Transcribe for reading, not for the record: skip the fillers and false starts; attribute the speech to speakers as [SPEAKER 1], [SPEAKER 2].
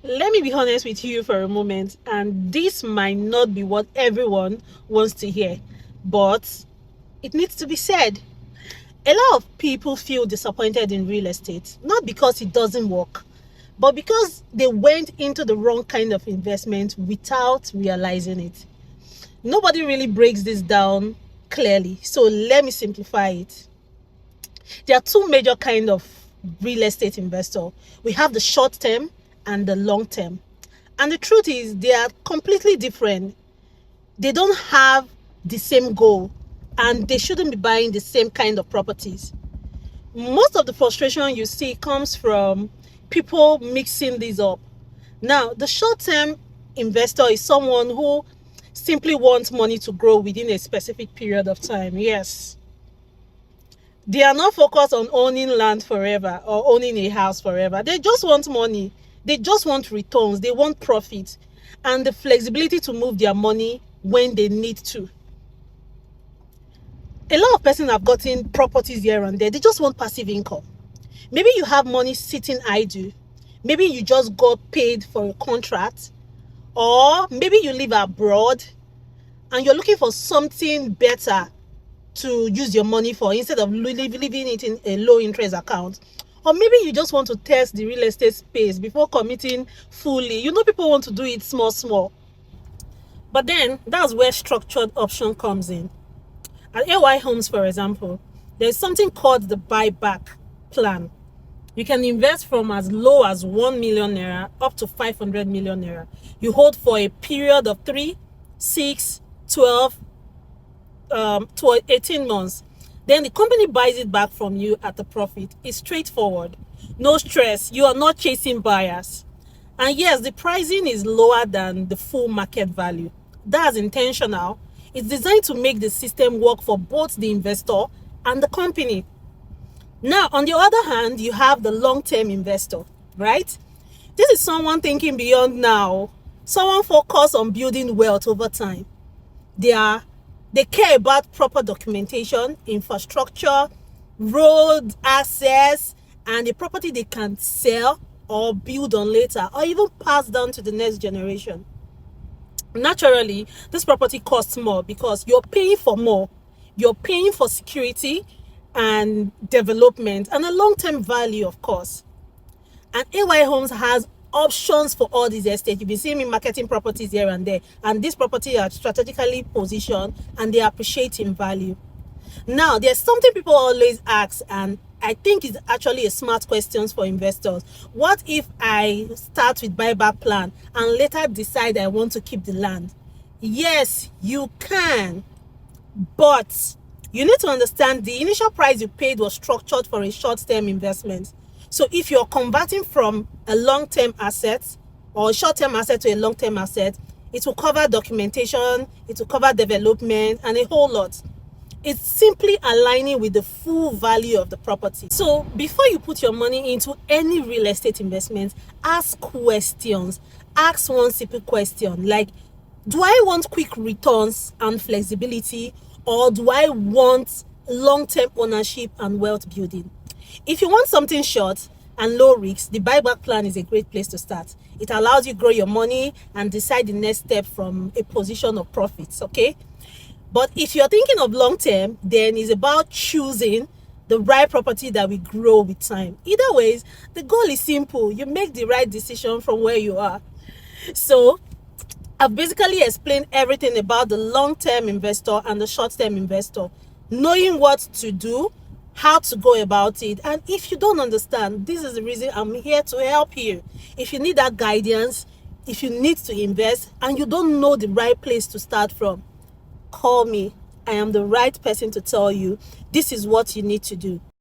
[SPEAKER 1] Let me be honest with you for a moment, and this might not be what everyone wants to hear, but it needs to be said. A lot of people feel disappointed in real estate, not because it doesn't work, but because they went into the wrong kind of investment without realizing it. Nobody really breaks this down clearly, so let me simplify it. There are two major kind of real estate investor. We have the short term and the long term. And the truth is they are completely different. They don't have the same goal and they shouldn't be buying the same kind of properties. Most of the frustration you see comes from people mixing these up. Now, the short-term investor is someone who simply wants money to grow within a specific period of time. Yes. They are not focused on owning land forever or owning a house forever. They just want money. They just want returns. They want profit and the flexibility to move their money when they need to. A lot of persons have gotten properties here and there. They just want passive income. Maybe you have money sitting idle. Maybe you just got paid for a contract, or maybe you live abroad and you're looking for something better to use your money for instead of leaving it in a low interest account. Or maybe you just want to test the real estate space before committing fully. You know, people want to do it small. But then that's where structured option comes in. At AY Homes, for example, there's something called the buyback plan. You can invest from as low as 1 million naira up to 500 million naira. You hold for a period of 3, 6, 12, 18 months. Then the company buys it back from you at a profit. It's straightforward. No stress. You are not chasing buyers. And yes, the pricing is lower than the full market value. That's intentional. It's designed to make the system work for both the investor and the company. Now, on the other hand, you have the long-term investor, right? This is someone thinking beyond now, someone focused on building wealth over time. They care about proper documentation, infrastructure, road access, and the property they can sell or build on later, or even pass down to the next generation. Naturally, this property costs more because you're paying for more. You're paying for security and development and a long-term value, of course. And AY Homes has options for all these estates. You've been seeing me marketing properties here and there, and these properties are strategically positioned and they appreciate in value. Now, there's something people always ask, and I think it's actually a smart question for investors. What if I start with buyback plan and later decide I want to keep the land? Yes, you can, but you need to understand the initial price you paid was structured for a short-term investment. So if you're converting from a long-term asset or a short-term asset to a long-term asset, it will cover documentation, it will cover development, and a whole lot. It's simply aligning with the full value of the property. So before you put your money into any real estate investment, ask questions. Ask one simple question like, do I want quick returns and flexibility, or do I want long-term ownership and wealth building? If you want something short and low risk, the buyback plan is a great place to start. It allows you grow your money and decide the next step from a position of profits, okay? But if you're thinking of long-term, then it's about choosing the right property that will grow with time. Either ways, the goal is simple. You make the right decision from where you are. So I've basically explained everything about the long-term investor and the short-term investor, knowing what to do, how to go about it. And if you don't understand, this is the reason I'm here to help you. If you need that guidance, if you need to invest and you don't know the right place to start from, call me. I am the right person to tell you this is what you need to do.